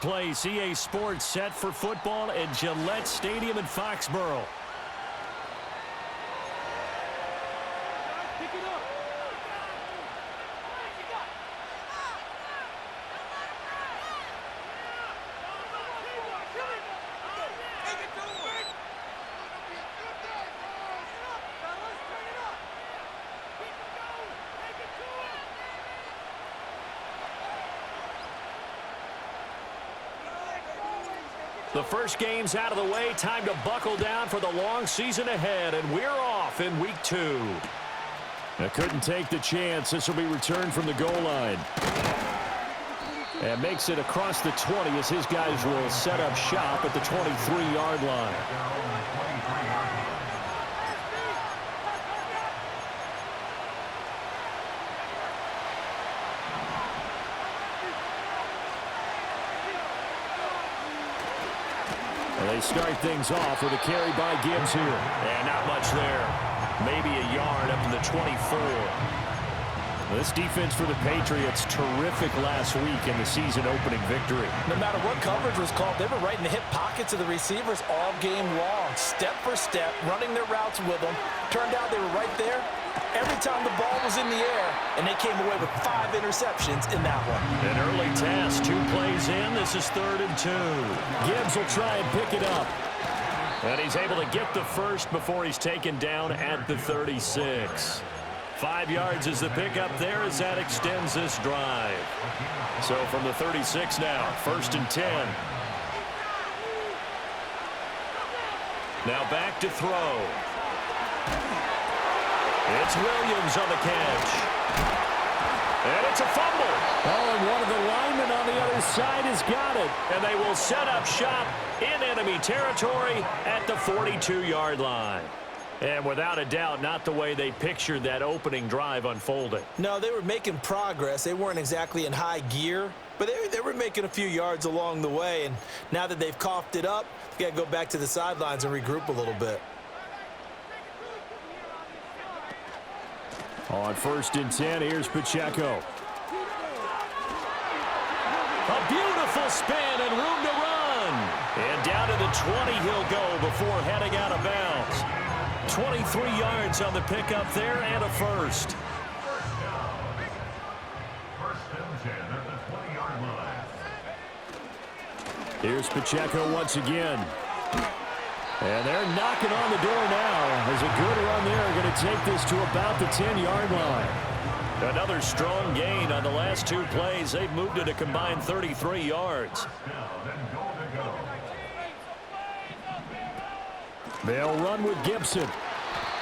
place. EA Sports set for football at Gillette Stadium in Foxborough. The first game's out of the way. Time to buckle down for the long season ahead, and we're off in week 2. I couldn't take the chance. This will be returned from the goal line. And makes it across the 20 as his guys will set up shop at the 23-yard line. They start things off with a carry by Gibbs here. And not much there. Maybe a yard up to the 24. This defense for the Patriots, terrific last week in the season-opening victory. No matter what coverage was called, they were right in the hip pockets of the receivers all game long. Step for step, running their routes with them. Turned out they were right there every time the ball was in the air, and they came away with 5 interceptions in that one. An early task, 2 plays in. This is 3rd and 2. Gibbs will try and pick it up. And he's able to get the first before he's taken down at the 36. 5 yards is the pickup there as that extends this drive. So from the 36 now, 1st and 10. Now back to throw. It's Williams on the catch. And it's a fumble. Oh, and one of the linemen on the other side has got it. And they will set up shop in enemy territory at the 42-yard line. And without a doubt, not the way they pictured that opening drive unfolding. No, they were making progress. They weren't exactly in high gear, but they were making a few yards along the way. And now that they've coughed it up, they got to go back to the sidelines and regroup a little bit. On 1st and 10, here's Pacheco. A beautiful spin and room to run. And down to the 20 he'll go before heading out of bounds. 23 yards on the pickup there and a first. Here's Pacheco once again. And they're knocking on the door now as a good run there going to take this to about the 10-yard line. Another strong gain on the last 2 plays. They've moved it a combined 33 yards. They'll run with Gibson.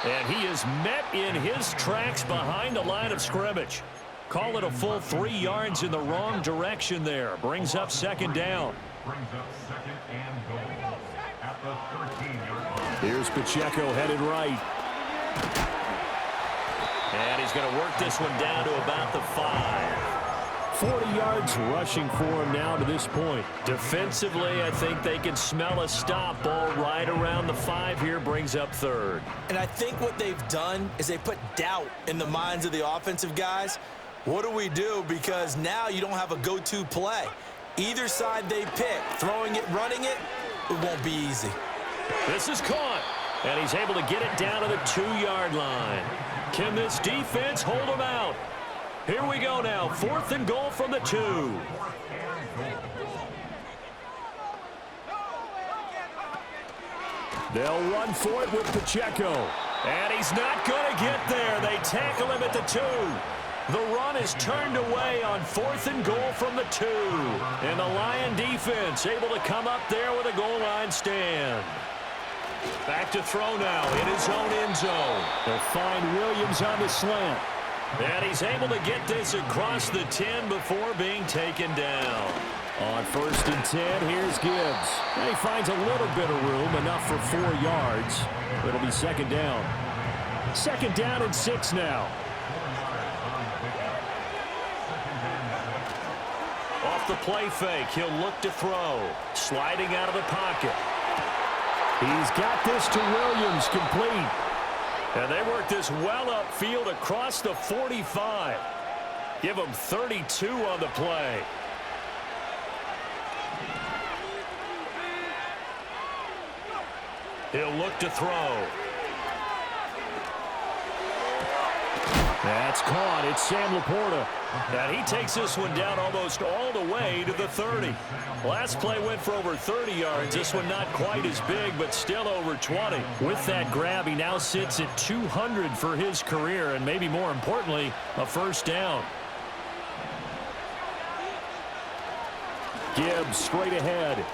And he is met in his tracks behind the line of scrimmage. Call it a full 3 yards in the wrong direction there. Brings up 2nd down. Here's Pacheco headed right. And he's going to work this one down to about the 5. 40 yards rushing for him now to this point. Defensively, I think they can smell a stop. Ball right around the 5 here, brings up 3rd. And I think what they've done is they put doubt in the minds of the offensive guys. What do we do? Because now you don't have a go-to play. Either side they pick, throwing it, running it, it won't be easy. This is caught, and he's able to get it down to the 2-yard line. Can this defense hold him out? Here we go now, 4th and goal from the 2. They'll run for it with Pacheco. And he's not going to get there. They tackle him at the 2. The run is turned away on 4th and goal from the 2. And the Lion defense able to come up there with a goal line stand. Back to throw now in his own end zone. They'll find Williams on the slant. And he's able to get this across the 10 before being taken down. On 1st and 10, here's Gibbs. And he finds a little bit of room, enough for 4 yards. It'll be 2nd down. 2nd down and 6 now. Off the play fake, he'll look to throw. Sliding out of the pocket. He's got this to Williams, complete. And they work this well upfield across the 45. Give him 32 on the play. He'll look to throw. That's caught. It's Sam Laporta. And he takes this one down almost all the way to the 30. Last play went for over 30 yards. This one not quite as big, but still over 20. With that grab, he now sits at 200 for his career, and maybe more importantly, a first down. Gibbs straight ahead.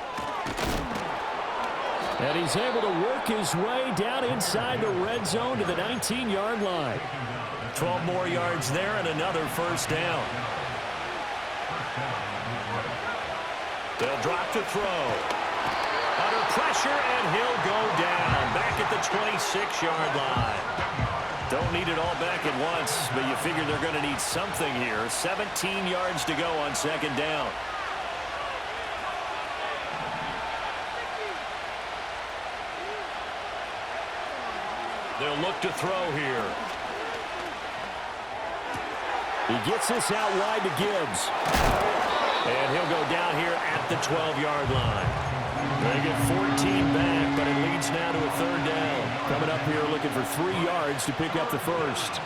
And he's able to work his way down inside the red zone to the 19-yard line. 12 more yards there and another first down. They'll drop to throw. Under pressure, and he'll go down. Back at the 26-yard line. Don't need it all back at once, but you figure they're going to need something here. 17 yards to go on second down. They'll look to throw here. He gets this out wide to Gibbs. And he'll go down here at the 12-yard line. They get 14 back, but it leads now to a third down. Coming up here looking for 3 yards to pick up the first.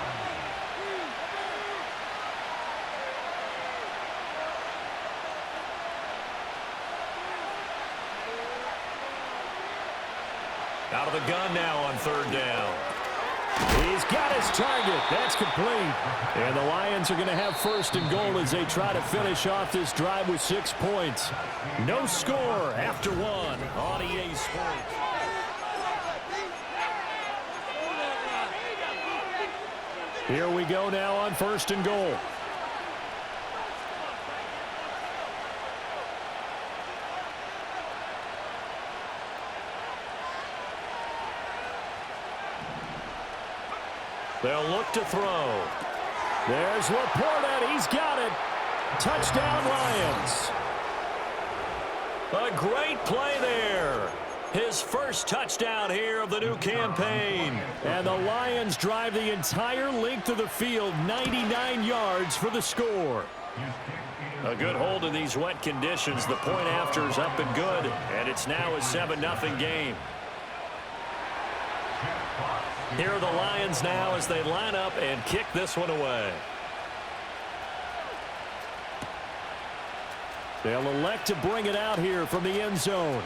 Out of the gun now on third down. He's got his target. That's complete. And the Lions are going to have first and goal as they try to finish off this drive with 6 points. No score after one on EA Sports. Here we go now on first and goal. They'll look to throw. There's Laporta. He's got it. Touchdown, Lions. A great play there. His first touchdown here of the new campaign. And the Lions drive the entire length of the field, 99 yards for the score. A good hold in these wet conditions. The point after is up and good, and it's now a 7-0 game. Here are the Lions now as they line up and kick this one away. They'll elect to bring it out here from the end zone.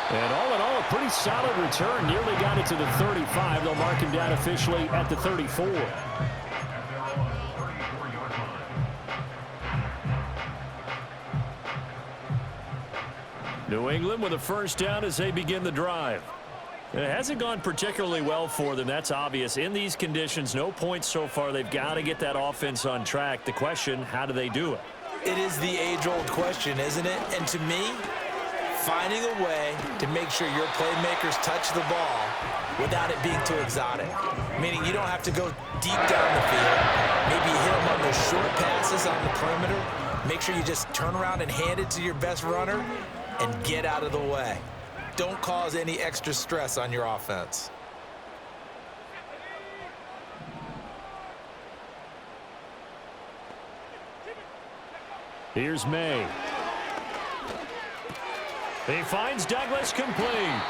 And all in all, a pretty solid return. Nearly got it to the 35. They'll mark him down officially at the 34. New England with a first down as they begin the drive. It hasn't gone particularly well for them. That's obvious. In these conditions, no points so far. They've got to get that offense on track. The question, how do they do it? It is the age-old question, isn't it? And to me, finding a way to make sure your playmakers touch the ball without it being too exotic. Meaning you don't have to go deep down the field. Maybe hit them on those short passes on the perimeter. Make sure you just turn around and hand it to your best runner and get out of the way. Don't cause any extra stress on your offense. Here's May. He finds Douglas complete.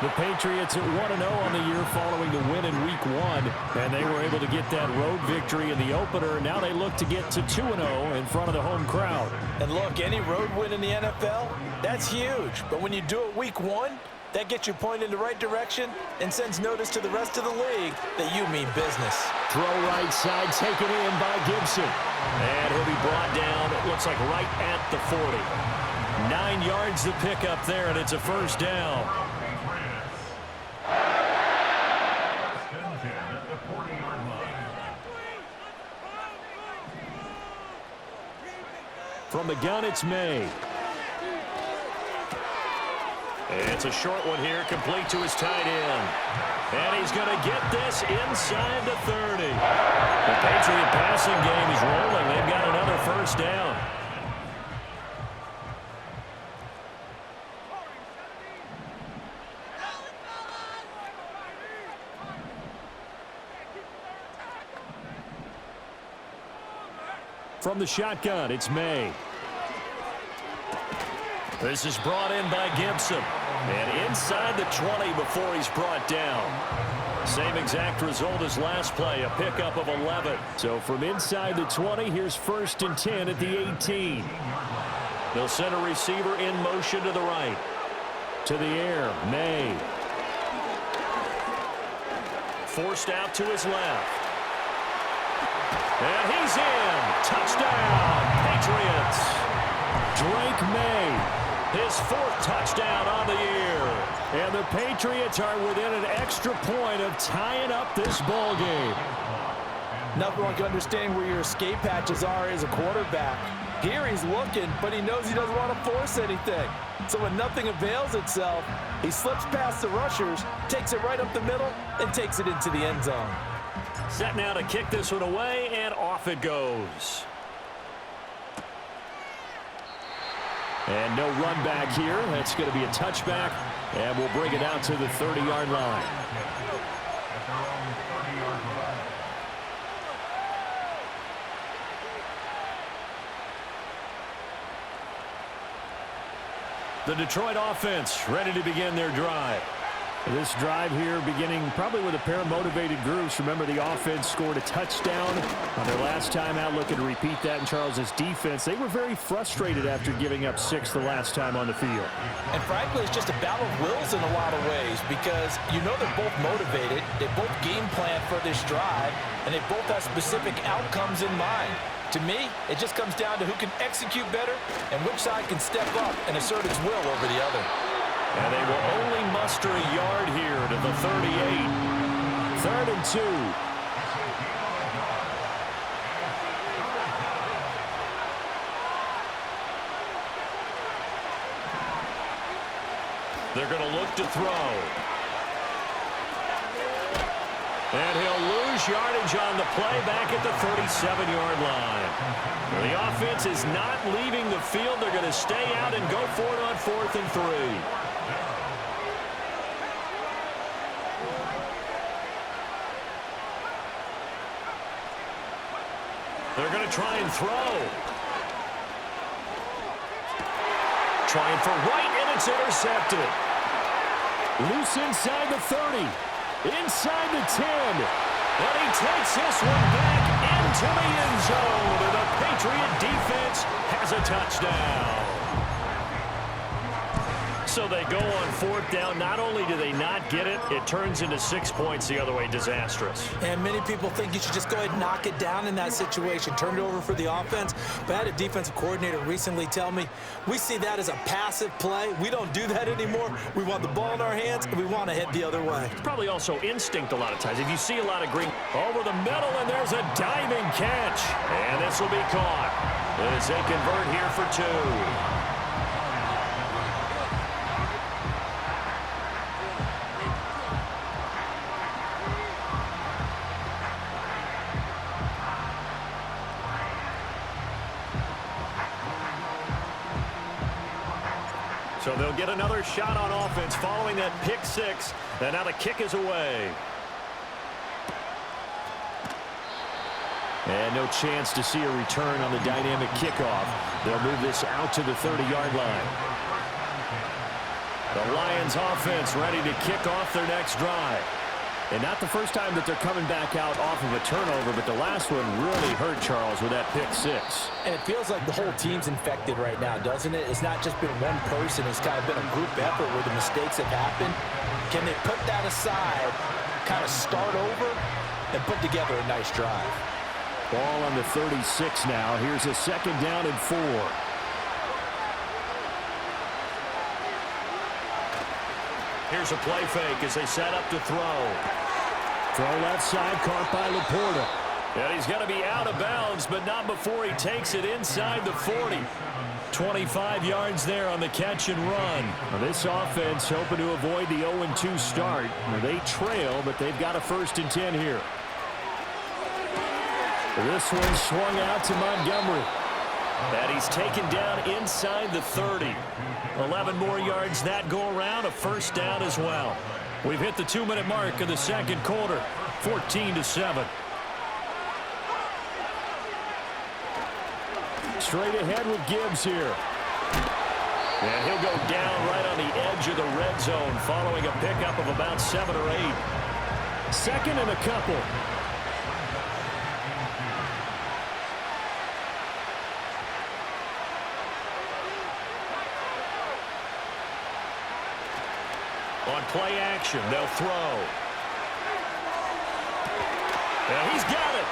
The Patriots at 1-0 on the year following the win in Week 1, and they were able to get that road victory in the opener. Now they look to get to 2-0 in front of the home crowd. And look, any road win in the NFL, that's huge. But when you do it Week 1, that gets you pointed in the right direction and sends notice to the rest of the league that you mean business. Throw right side, taken in by Gibson. And he'll be brought down, it looks like right at the 40. 9 yards to pick up there, and it's a first down. From the gun, it's May. It's a short one here, complete to his tight end. And he's going to get this inside the 30. The Patriot passing game is rolling. They've got another first down. From the shotgun, it's May. This is brought in by Gibson. And inside the 20 before he's brought down. Same exact result as last play, a pickup of 11. So from inside the 20, here's 1st and 10 at the 18. They'll send a receiver in motion to the right. To the air, May. Forced out to his left. And he's in. Touchdown, Patriots. Drake May, his 4th touchdown on the year. And the Patriots are within an extra point of tying up this ball game. Nothing like understanding where your escape hatches are as a quarterback. Here he's looking, but he knows he doesn't want to force anything. So when nothing avails itself, he slips past the rushers, takes it right up the middle, and takes it into the end zone. Set now to kick this one away, and off it goes. And no run back here. That's going to be a touchback, and we'll bring it out to the 30-yard line. The Detroit offense ready to begin their drive. This drive here beginning probably with a pair of motivated groups. Remember, the offense scored a touchdown on their last time out. Looking to repeat that in Charles's defense. They were very frustrated after giving up 6 the last time on the field. And frankly, it's just a battle of wills in a lot of ways because you know they're both motivated. They both game plan for this drive, and they both have specific outcomes in mind. To me, it just comes down to who can execute better and which side can step up and assert its will over the other. And they will only muster a yard here to the 38. 3rd and 2. They're going to look to throw. And he'll lose yardage on the play back at the 37-yard line. The offense is not leaving the field. They're going to stay out and go for it on 4th and 3. They're going to try and throw. Trying for right, and it's intercepted. Loose inside the 30. Inside the 10. And he takes this one back into the end zone. And the Patriot defense has a touchdown. So they go on 4th down. Not only do they not get it, it turns into 6 points the other way. Disastrous. And many people think you should just go ahead and knock it down in that situation. Turn it over for the offense. But I had a defensive coordinator recently tell me, we see that as a passive play. We don't do that anymore. We want the ball in our hands, and we want to head the other way. It's probably also instinct a lot of times. If you see a lot of green over the middle, and there's a diving catch. And this will be caught as they convert here for 2. So they'll get another shot on offense following that pick 6. And now the kick is away. And no chance to see a return on the dynamic kickoff. They'll move this out to the 30-yard line. The Lions offense ready to kick off their next drive. And not the first time that they're coming back out off of a turnover, but the last one really hurt Charles with that pick 6. And it feels like the whole team's infected right now, doesn't it? It's not just been one person. It's kind of been a group effort where the mistakes have happened. Can they put that aside, kind of start over, and put together a nice drive? Ball on the 36 now. Here's a 2nd down and 4. Here's a play fake as they set up to throw. Throw left side, caught by Laporta. And he's going to be out of bounds, but not before he takes it inside the 40. 25 yards there on the catch and run. Now this offense hoping to avoid the 0-2 start. Now they trail, but they've got a 1st and 10 here. This one swung out to Montgomery. And he's taken down inside the 30. 11 more yards that go around, a 1st down as well. We've hit the 2-minute mark of the 2nd quarter, 14-7. Straight ahead with Gibbs here. And he'll go down right on the edge of the red zone following a pickup of about 7 or 8. Second and a couple. On play action, they'll throw. And he's got it.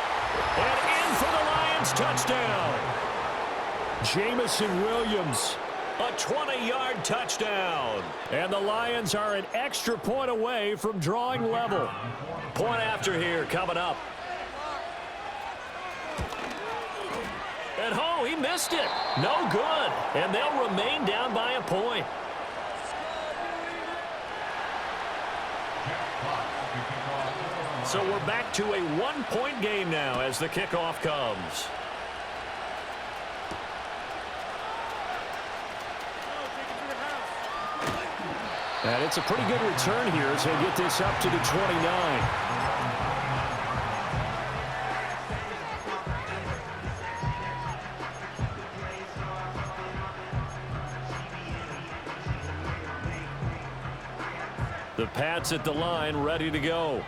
And in for the Lions touchdown. Jamison Williams, a 20-yard touchdown. And the Lions are an extra point away from drawing level. Point after here coming up. And oh, he missed it. No good. And they'll remain down by a point. So we're back to a one-point game now as the kickoff comes. And it's a pretty good return here as he'll get this up to the 29. The Pats at the line, ready to go.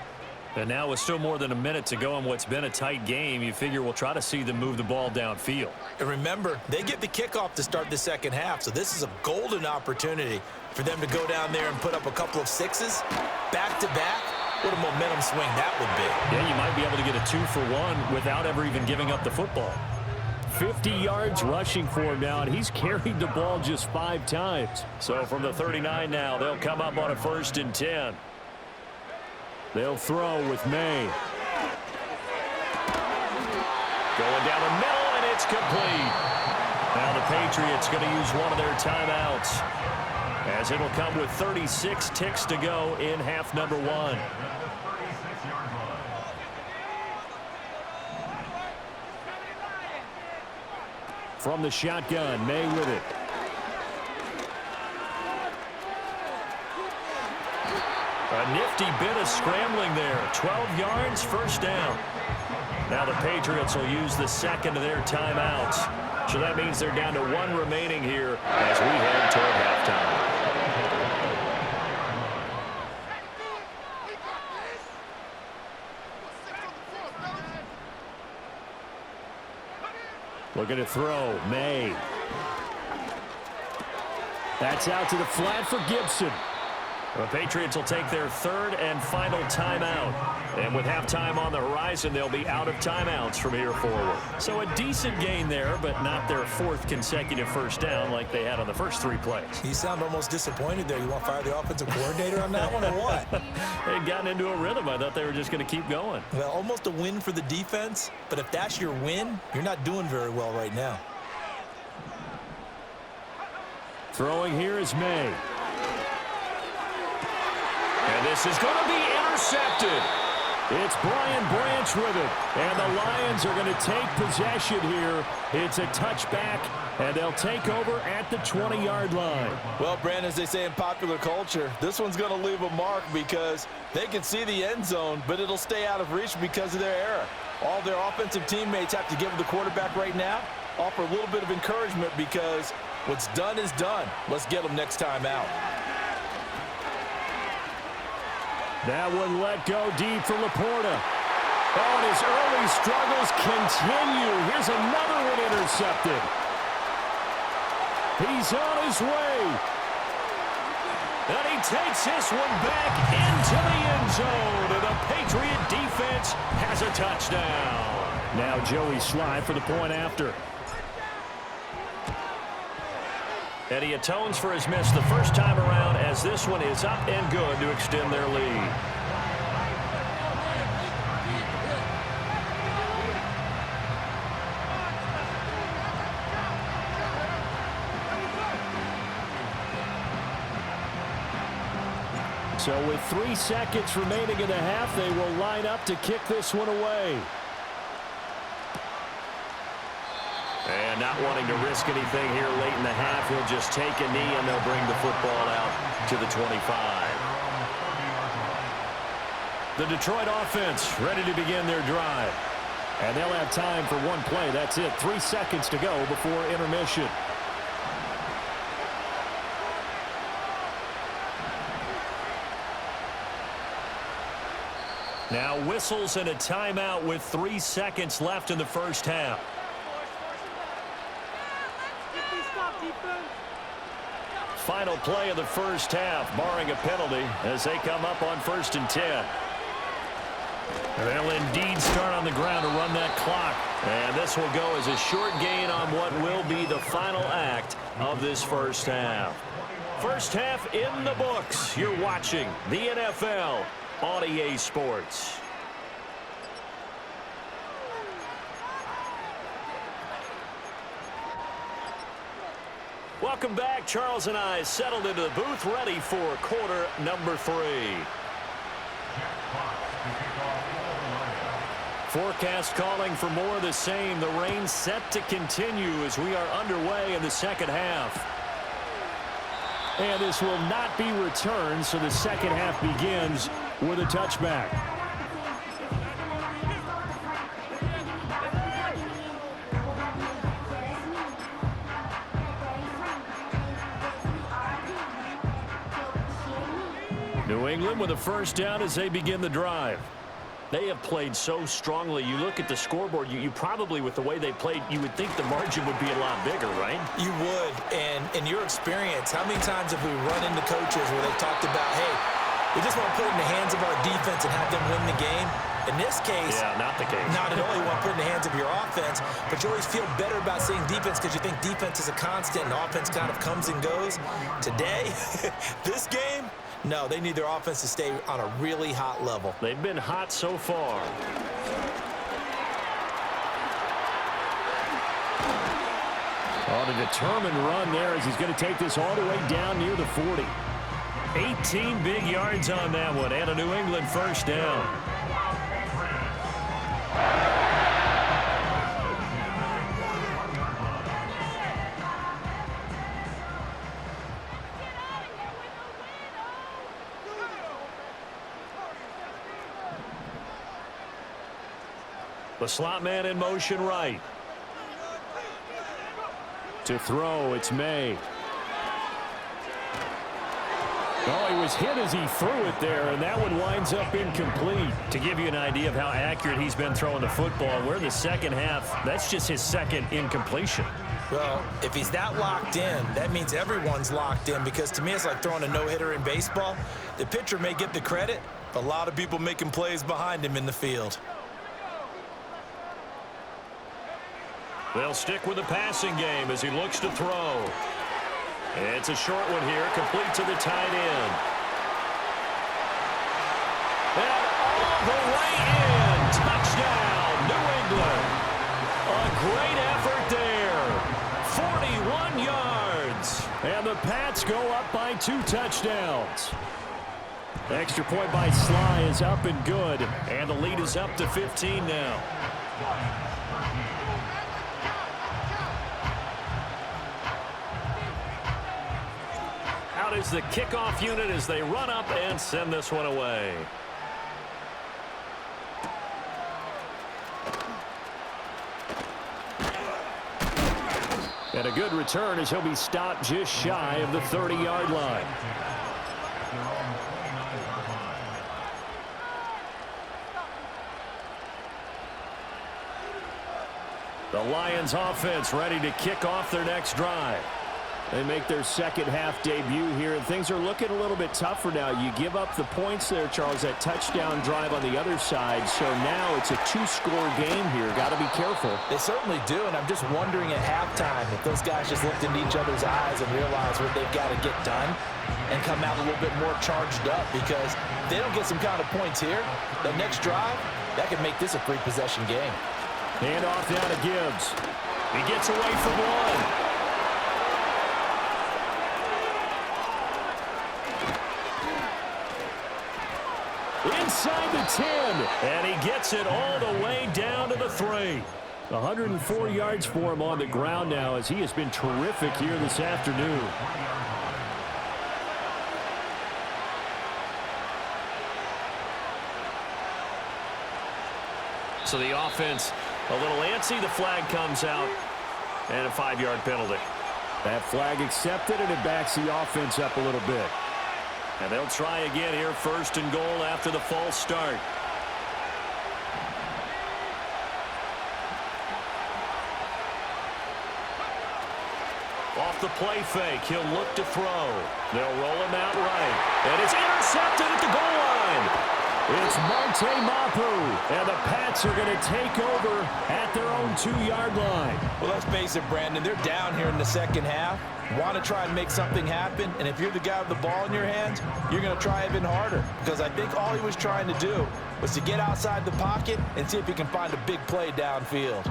And now with still more than a minute to go in what's been a tight game, you figure we'll try to see them move the ball downfield. And remember, they get the kickoff to start the second half, so this is a golden opportunity for them to go down there and put up a couple of sixes back-to-back. What a momentum swing that would be. Yeah, you might be able to get a 2-for-1 without ever even giving up the football. 50 yards rushing for him now, and he's carried the ball just 5 times. So from the 39 now, they'll come up on a 1st and 10. They'll throw with May. Going down the middle, and it's complete. Now the Patriots going to use one of their timeouts, as it'll come with 36 ticks to go in half number 1. From the shotgun, May with it. A nifty bit of scrambling there. 12 yards, 1st down. Now the Patriots will use the second of their timeouts. So that means they're down to 1 remaining here as we head toward halftime. Looking to throw, May. That's out to the flat for Gibson. The Patriots will take their 3rd and final timeout. And with halftime on the horizon, they'll be out of timeouts from here forward. So a decent gain there, but not their 4th consecutive 1st down like they had on the first 3 plays. You sound almost disappointed there. You want to fire the offensive coordinator on that one or what? They'd gotten into a rhythm. I thought they were just going to keep going. Well, almost a win for the defense, but if that's your win, you're not doing very well right now. Throwing here is May. And this is going to be intercepted. It's Brian Branch with it. And the Lions are going to take possession here. It's a touchback, and they'll take over at the 20-yard line. Well, Brandon, as they say in popular culture, this one's going to leave a mark because they can see the end zone, but it'll stay out of reach because of their error. All their offensive teammates have to give the quarterback right now, offer a little bit of encouragement because what's done is done. Let's get them next time out. That one let go deep for Laporta. Oh, and his early struggles continue. Here's another one intercepted. He's on his way. And he takes this one back into the end zone. And the Patriot defense has a touchdown. Now Joey Sly for the point after. And he atones for his miss the first time around as this one is up and good to extend their lead. So with 3 seconds remaining in the half, they will line up to kick this one away. And not wanting to risk anything here late in the half, he'll just take a knee and they'll bring the football out to the 25. The Detroit offense ready to begin their drive. And they'll have time for 1 play. That's it. 3 seconds to go before intermission. Now whistles and a timeout with 3 seconds left in the first half. Final play of the first half, barring a penalty, as they come up on 1st and 10. They'll indeed start on the ground to run that clock. And this will go as a short gain on what will be the final act of this first half. First half in the books. You're watching the NFL on EA Sports. Welcome back. Charles and I settled into the booth, ready for quarter number 3. Forecast calling for more of the same. The rain set to continue as we are underway in the second half. And this will not be returned, so the second half begins with a touchback. New England with a first down as they begin the drive. They have played so strongly. You look at the scoreboard, you probably, with the way they played, you would think the margin would be a lot bigger, right? You would. And in your experience, how many times have we run into coaches where they've talked about, hey, we just want to put it in the hands of our defense and have them win the game? In this case, yeah, not the case. Not at all. You want to put it in the hands of your offense, but you always feel better about saying defense because you think defense is a constant and offense kind of comes and goes. Today, this game, no, they need their offense to stay on a really hot level. They've been hot so far. On a determined run there as he's going to take this all the way down near the 40. 18 big yards on that one and a New England first down. The slot man in motion right. To throw, it's May. Oh, he was hit as he threw it there, and that one winds up incomplete. To give you an idea of how accurate he's been throwing the football, we're in the second half. That's just his second incompletion. Well, if he's that locked in, that means everyone's locked in, because to me it's like throwing a no-hitter in baseball. The pitcher may get the credit, but a lot of people making plays behind him in the field. They'll stick with the passing game as he looks to throw. It's a short one here, complete to the tight end. And all the way in. Touchdown, New England. A great effort there. 41 yards. And the Pats go up by 2 touchdowns. Extra point by Sly is up and good. And the lead is up to 15 now. Out is the kickoff unit as they run up and send this one away. And a good return as he'll be stopped just shy of the 30-yard line. The Lions offense ready to kick off their next drive. They make their second half debut here, and things are looking a little bit tougher now. You give up the points there, Charles, that touchdown drive on the other side. So now it's a 2-score game here. Got to be careful. They certainly do, and I'm just wondering at halftime if those guys just looked into each other's eyes and realized what they've got to get done and come out a little bit more charged up, because if they don't get some kind of points here, the next drive, that could make this a 3-possession game. Hand off down to Gibbs. He gets away from one. Inside the 10, and he gets it all the way down to the 3. 104 yards for him on the ground now, as he has been terrific here this afternoon. So the offense a little antsy. The flag comes out, and a 5-yard penalty. That flag accepted, and it backs the offense up a little bit. And they'll try again here, 1st and goal after the false start. off the play fake. He'll look to throw. They'll roll him out right. And it's intercepted at the goal line. It's Marte Mapu, and the Pats are going to take over at their own 2-yard line. Well, let's face it, Brandon, they're down here in the second half. Want to try and make something happen, and if you're the guy with the ball in your hands, you're going to try even harder, because I think all he was trying to do was to get outside the pocket and see if he can find a big play downfield.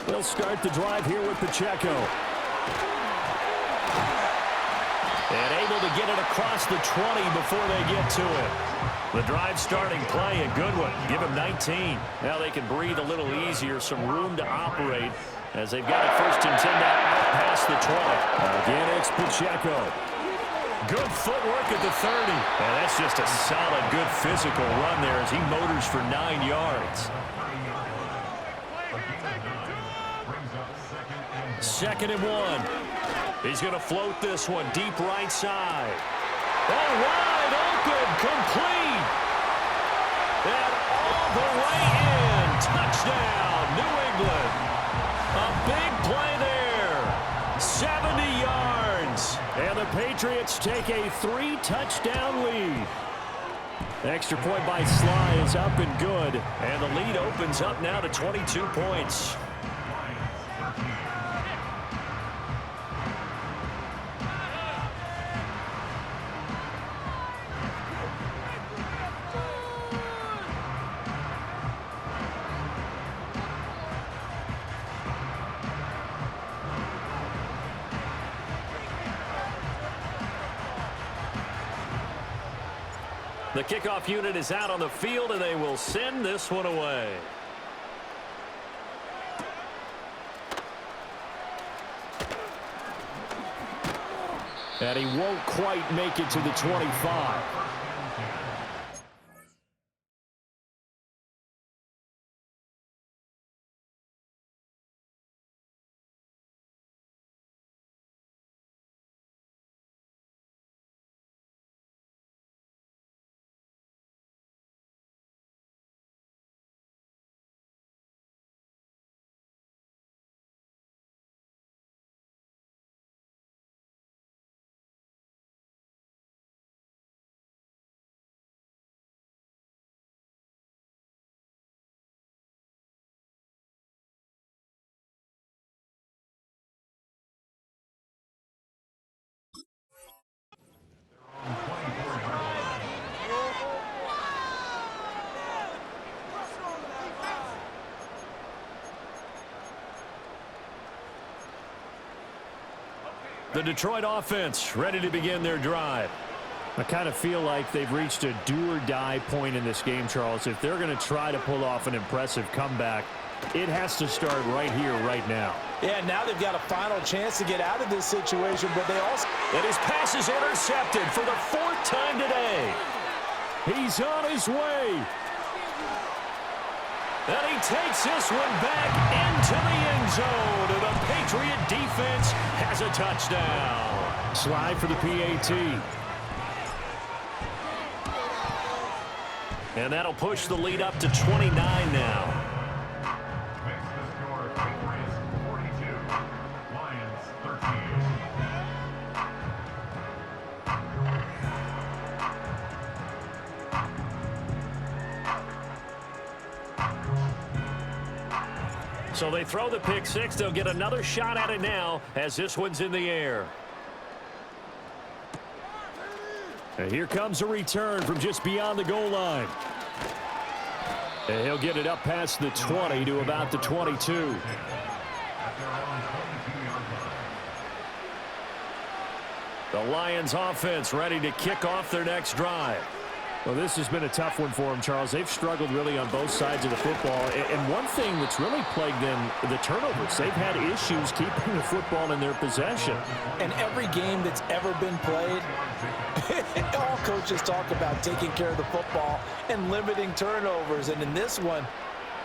They'll start the drive here with Pacheco. And able to get it across the 20 before they get to it. The drive starting play, a good one. Give him 19. Now they can breathe a little easier, some room to operate as they've got it first and 10 down out past the 20. Again, it's Pacheco. Good footwork at the 30. And that's just a solid, good physical run there as he motors for 9 yards. Second and 1. He's going to float this one deep right side. Oh, wide open, complete. And all the way in. Touchdown, New England. A big play there. 70 yards. And the Patriots take a 3-touchdown lead. The extra point by Sly is up and good. And the lead opens up now to 22 points. The kickoff unit is out on the field, and they will send this one away. And he won't quite make it to the 25. The Detroit offense ready to begin their drive. I kind of feel like they've reached a do-or-die point in this game, Charles. If they're going to try to pull off an impressive comeback, it has to start right here, right now. Yeah, now they've got a final chance to get out of this situation, but they also... And his pass is intercepted for the 4th time today. He's on his way. And he takes this one back into the end zone. And the Patriot defense has a touchdown. Slide for the PAT. And that'll push the lead up to 29 now. So they throw the pick six. They'll get another shot at it now as this one's in the air. And here comes a return from just beyond the goal line. And he'll get it up past the 20 to about the 22. The Lions offense ready to kick off their next drive. Well, this has been a tough one for them, Charles. They've struggled really on both sides of the football. And one thing that's really plagued them, the turnovers. They've had issues keeping the football in their possession. And every game that's ever been played, all coaches talk about taking care of the football and limiting turnovers. And in this one,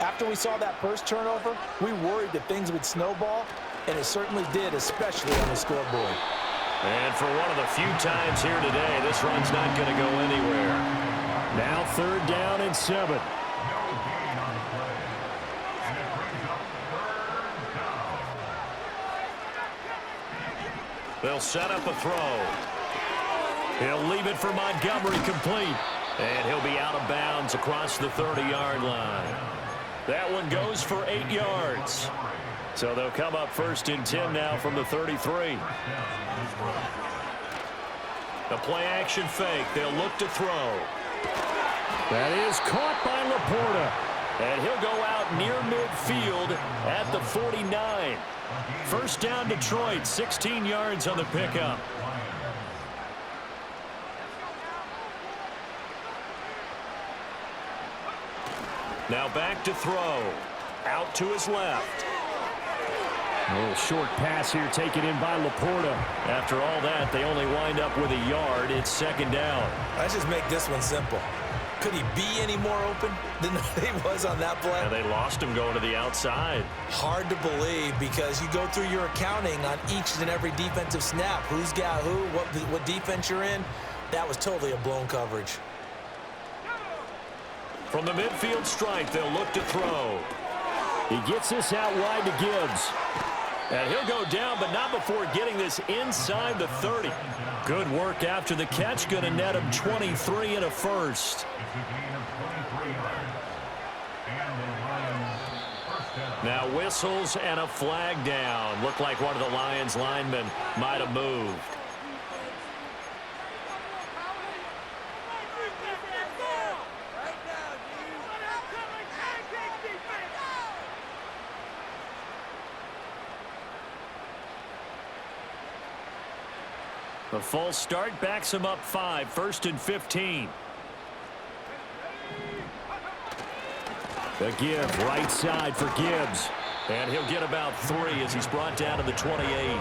after we saw that first turnover, we worried that things would snowball, and it certainly did, especially on the scoreboard. And for one of the few times here today, this run's not going to go anywhere. Now 3rd down and 7. They'll set up a throw. He'll leave it for Montgomery, complete. And he'll be out of bounds across the 30-yard line. That one goes for 8 yards. So they'll come up 1st and 10 now from the 33. The play-action fake. They'll look to throw. That is caught by Laporta. And he'll go out near midfield at the 49. 1st down Detroit, 16 yards on the pickup. Now back to throw. Out to his left. A little short pass here taken in by Laporta. After all that, they only wind up with a yard. It's 2nd down. Let's just make this one simple. Could he be any more open than he was on that play? And they lost him going to the outside. Hard to believe because you go through your accounting on each and every defensive snap. Who's got who, what defense you're in. That was totally a blown coverage. From the midfield stripe, they'll look to throw. He gets this out wide to Gibbs. And he'll go down, but not before getting this inside the 30. Good work after the catch. Going to net him 23 and a first. Now whistles and a flag down. Looked like one of the Lions linemen might have moved. The false start backs him up 5, 1st and 15. The give, right side for Gibbs. And he'll get about 3 as he's brought down to the 28.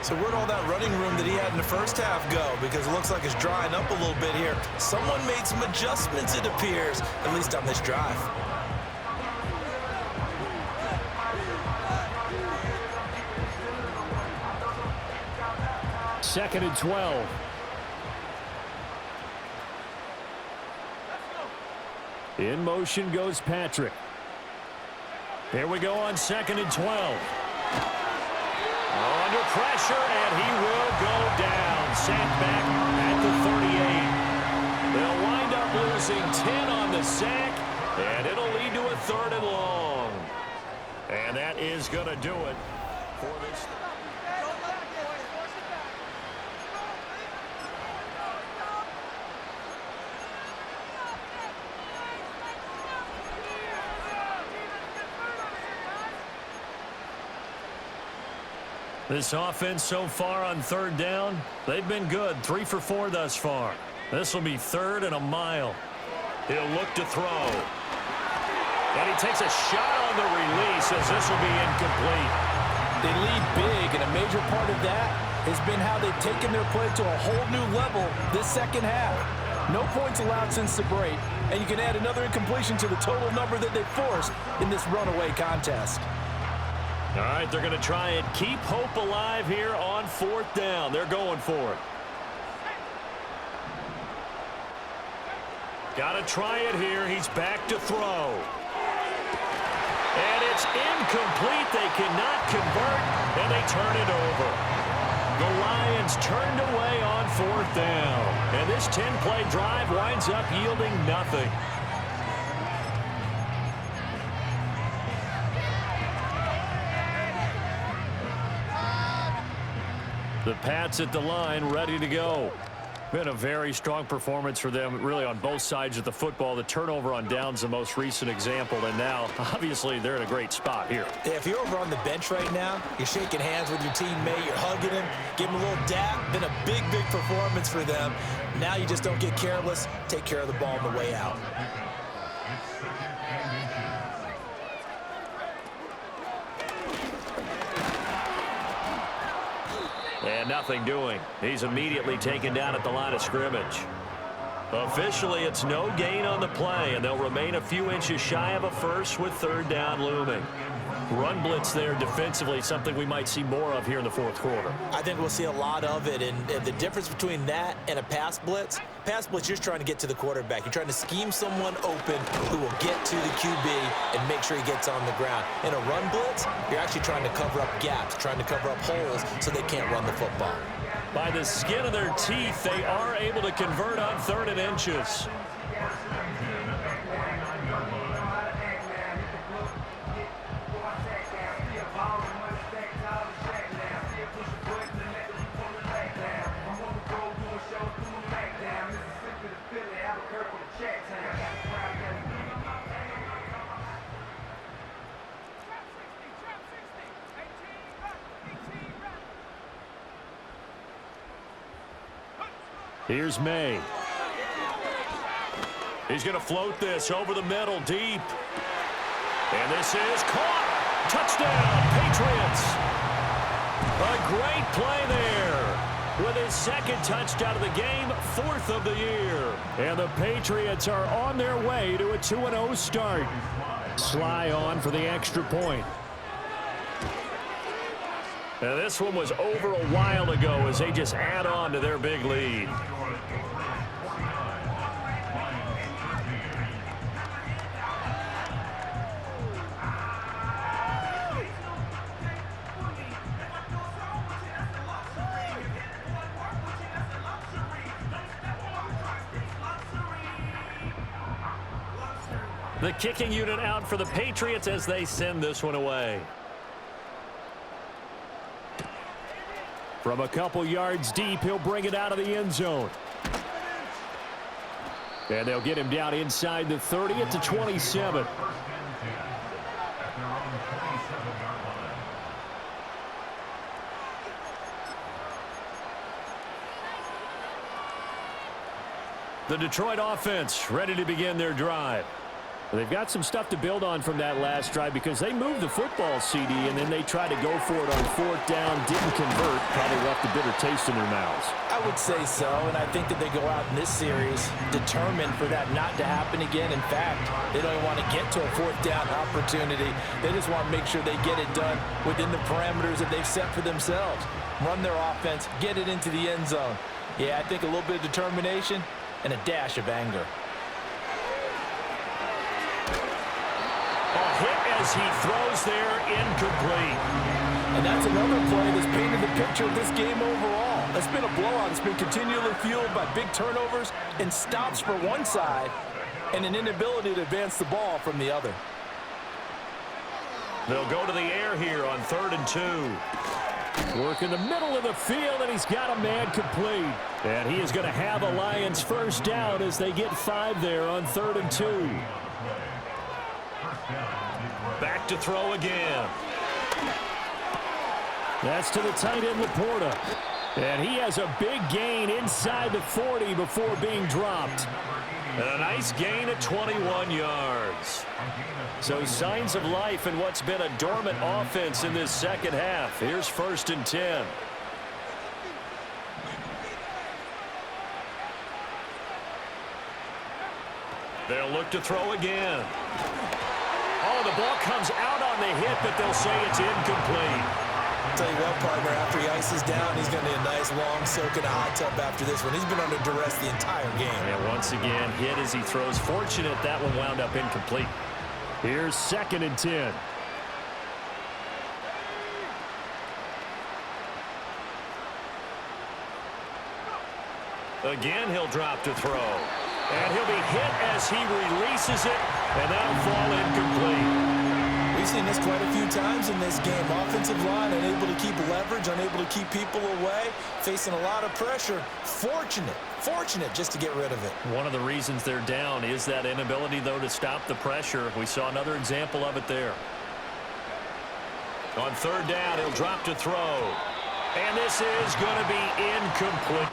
So where'd all that running room that he had in the first half go? Because it looks like it's drying up a little bit here. Someone made some adjustments, it appears, at least on this drive. Second and 12. In motion goes Patrick. Here we go on 2nd and 12. Under pressure, and he will go down. Sacked back at the 38. They'll wind up losing 10 on the sack, and it'll lead to a 3rd and long. And that is going to do it for this. This offense so far on 3rd down, they've been good. 3 for 4 thus far. This will be 3rd and a mile. He'll look to throw. And he takes a shot on the release as this will be incomplete. They lead big, and a major part of that has been how they've taken their play to a whole new level this 2nd half. No points allowed since the break, and you can add another incompletion to the total number that they forced in this runaway contest. All right, they're going to try and keep hope alive here on 4th down. They're going for it. Got to try it here. He's back to throw. And it's incomplete. They cannot convert, and they turn it over. The Lions turned away on 4th down. And this 10-play drive winds up yielding nothing. The Pats at the line, ready to go. Been a very strong performance for them, really, on both sides of the football. The turnover on downs, the most recent example, and now, obviously, they're in a great spot here. Yeah, if you're over on the bench right now, you're shaking hands with your teammate, you're hugging him, giving him a little dap. Been a big, big performance for them. Now you just don't get careless. Take care of the ball on the way out. And nothing doing. He's immediately taken down at the line of scrimmage. Officially, it's no gain on the play, and they'll remain a few inches shy of a first with 3rd down looming. Run blitz there defensively, something we might see more of here in the fourth quarter. I think we'll see a lot of it, and the difference between that and a pass blitz, you're just trying to get to the quarterback. You're trying to scheme someone open who will get to the QB and make sure he gets on the ground. In a run blitz, you're actually trying to cover up gaps, trying to cover up holes so they can't run the football. By the skin of their teeth, they are able to convert on 3rd and inches. Here's May. He's going to float this over the middle deep. And this is caught. Touchdown, Patriots. A great play there. With his 2nd touchdown of the game, 4th of the year. And the Patriots are on their way to a 2-0 start. Sly on for the extra point. Now this one was over a while ago as they just add on to their big lead. The kicking unit out for the Patriots as they send this one away. From a couple yards deep, he'll bring it out of the end zone. And they'll get him down inside the 30 at the 27. The Detroit offense ready to begin their drive. They've got some stuff to build on from that last drive because they moved the football, CD, and then they tried to go for it on 4th down, didn't convert, probably left a bitter taste in their mouths. I would say so, and I think that they go out in this series determined for that not to happen again. In fact, they don't even want to get to a 4th down opportunity. They just want to make sure they get it done within the parameters that they've set for themselves. Run their offense, get it into the end zone. Yeah, I think a little bit of determination and a dash of anger. As he throws there, incomplete. And that's another play that's painted the picture of this game overall. It's been a blowout. It's been continually fueled by big turnovers and stops for one side and an inability to advance the ball from the other. They'll go to the air here on 3rd and 2. Work in the middle of the field, and he's got a man complete. And he is going to have a Lions 1st down as they get 5 there on 3rd and 2. Back to throw again. That's to the tight end, Laporta. And he has a big gain inside the 40 before being dropped. And a nice gain at 21 yards. So signs of life in what's been a dormant offense in this 2nd half. Here's 1st and 10. They'll look to throw again. Oh, the ball comes out on the hit, but they'll say it's incomplete. I'll tell you what, partner, after he ices down, he's going to need a nice long soak in a hot tub after this one. He's been under duress the entire game. And once again, hit as he throws. Fortunate that one wound up incomplete. Here's 2nd and 10. Again, he'll drop to throw. And he'll be hit as he releases it, and that'll fall incomplete. We've seen this quite a few times in this game. Offensive line unable to keep leverage, unable to keep people away, facing a lot of pressure. Fortunate just to get rid of it. One of the reasons they're down is that inability, though, to stop the pressure. We saw another example of it there. On 3rd down, he'll drop to throw. And this is going to be incomplete.